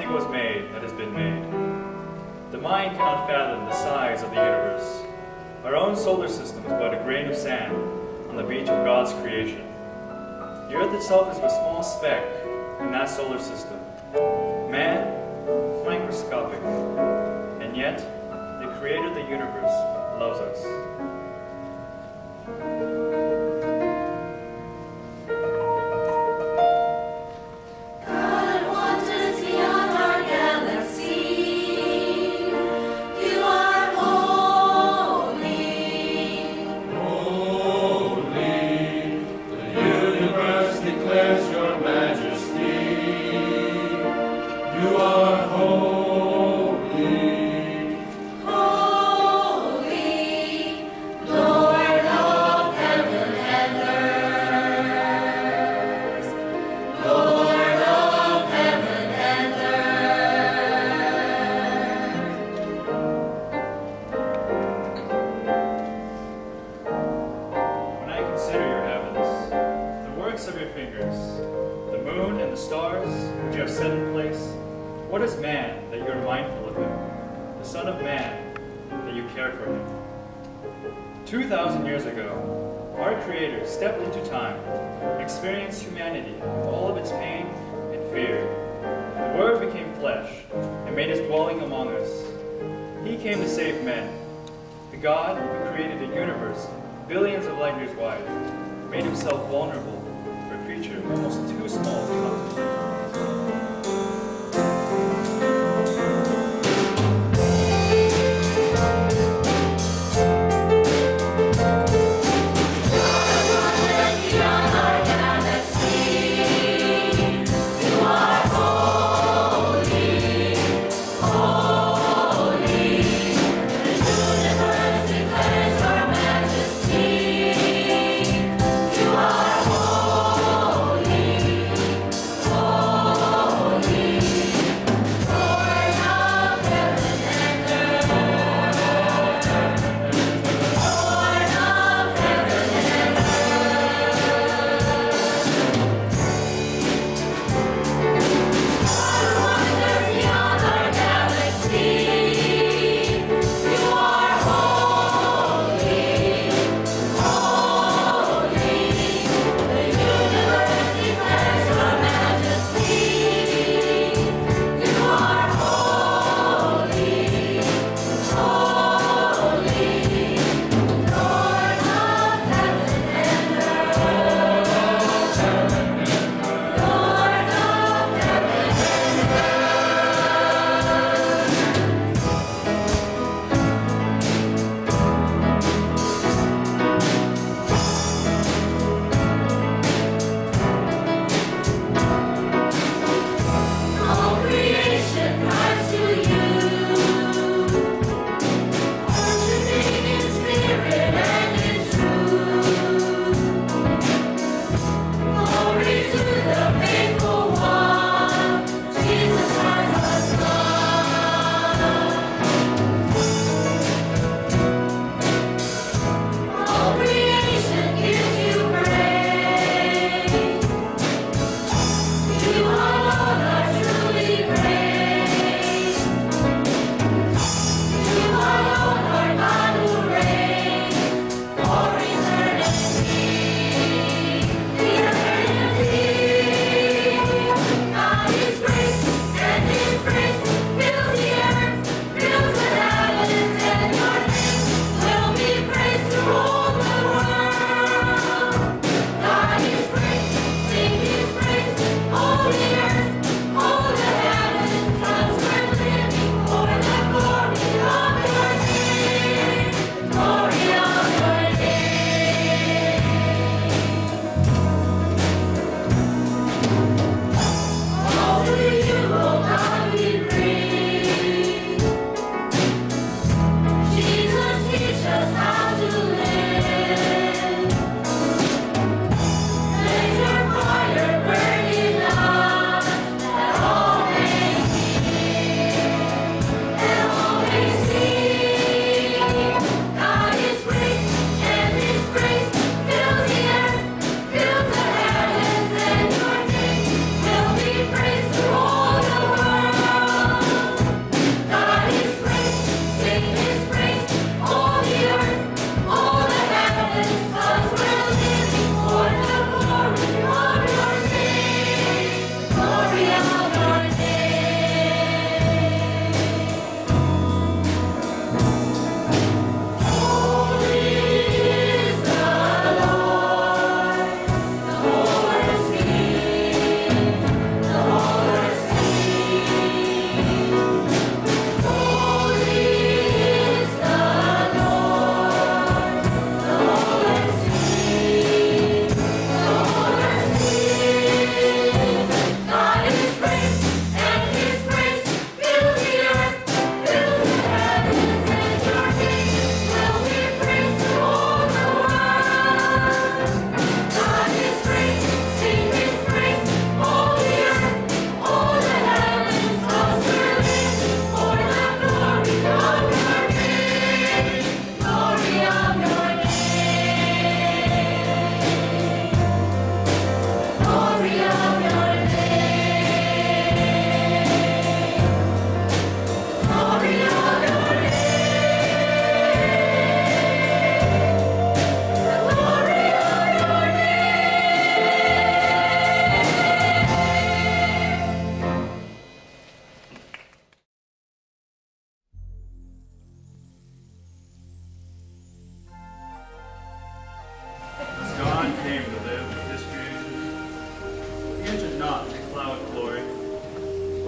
nothing was made that has been made. The mind cannot fathom the size of the universe. Our own solar system is but a grain of sand on the beach of God's creation. The earth itself is a small speck in that solar system. Man, microscopic. And yet, the creator of the universe loves us. What is man that you are mindful of him, the Son of Man that you care for him? 2,000 years ago, our Creator stepped into time, experienced humanity with all of its pain and fear. The Word became flesh and made his dwelling among us. He came to save men. The God who created a universe billions of light years wide made himself vulnerable for a creature almost too small to comprehend. Oh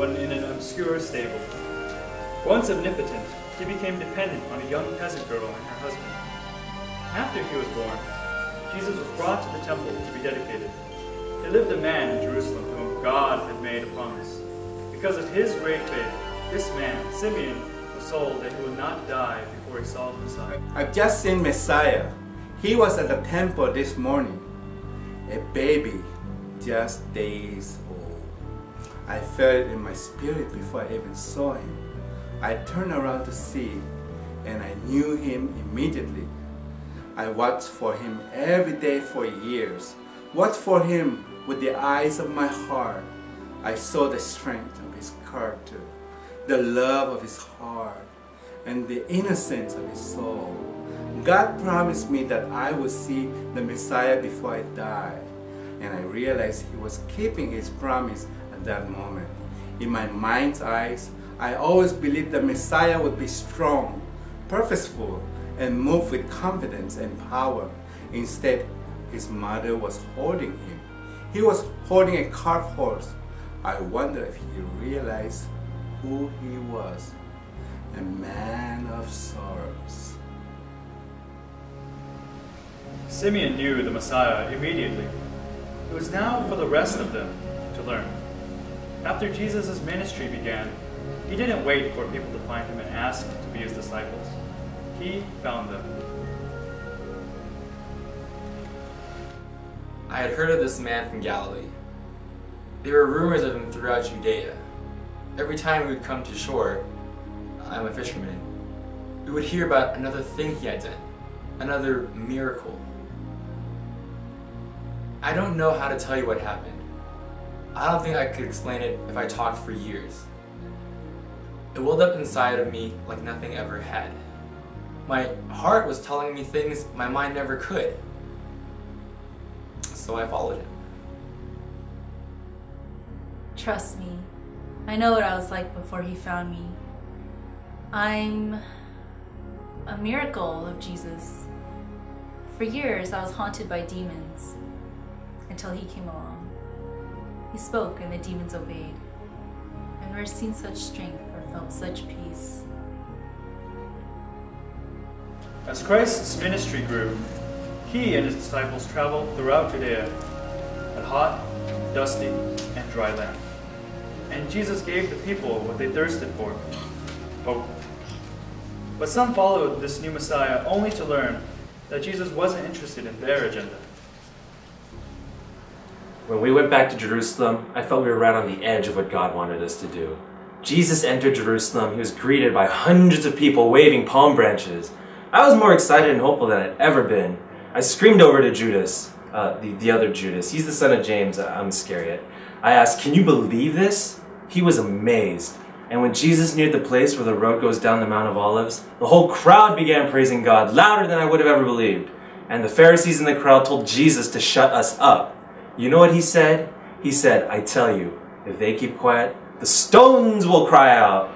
but in an obscure stable. Once omnipotent, he became dependent on a young peasant girl and her husband. After he was born, Jesus was brought to the temple to be dedicated. There lived a man in Jerusalem to whom God had made a promise. Because of his great faith, this man, Simeon, was told that he would not die before he saw the Messiah. I've just seen Messiah. He was at the temple this morning. A baby, just days old. I felt it in my spirit before I even saw him. I turned around to see, and I knew him immediately. I watched for him every day for years. Watched for him with the eyes of my heart. I saw the strength of his character, the love of his heart, and the innocence of his soul. God promised me that I would see the Messiah before I died, and I realized he was keeping his promise at that moment. In my mind's eyes, I always believed the Messiah would be strong, purposeful, and move with confidence and power. Instead, his mother was holding him. He was holding a cart horse. I wonder if he realized who he was, a man of sorrows. Simeon knew the Messiah immediately. It was now for the rest of them to learn. After Jesus' ministry began, he didn't wait for people to find him and ask to be his disciples. He found them. I had heard of this man from Galilee. There were rumors of him throughout Judea. Every time we would come to shore, I'm a fisherman, we would hear about another thing he had done, another miracle. I don't know how to tell you what happened. I don't think I could explain it if I talked for years. It welled up inside of me like nothing ever had. My heart was telling me things my mind never could. So I followed him. Trust me, I know what I was like before he found me. I'm a miracle of Jesus. For years, I was haunted by demons until he came along. He spoke and the demons obeyed. I've never seen such strength or felt such peace. As Christ's ministry grew, he and his disciples traveled throughout Judea, at hot, dusty, and dry land. And Jesus gave the people what they thirsted for, hope. But some followed this new Messiah only to learn that Jesus wasn't interested in their agenda. When we went back to Jerusalem, I felt we were right on the edge of what God wanted us to do. Jesus entered Jerusalem. He was greeted by hundreds of people waving palm branches. I was more excited and hopeful than I'd ever been. I screamed over to Judas, the other Judas. He's the son of James, I'm Iscariot. I asked, "Can you believe this?" He was amazed. And when Jesus neared the place where the road goes down the Mount of Olives, the whole crowd began praising God, louder than I would have ever believed. And the Pharisees in the crowd told Jesus to shut us up. You know what he said? He said, "I tell you, if they keep quiet, the stones will cry out."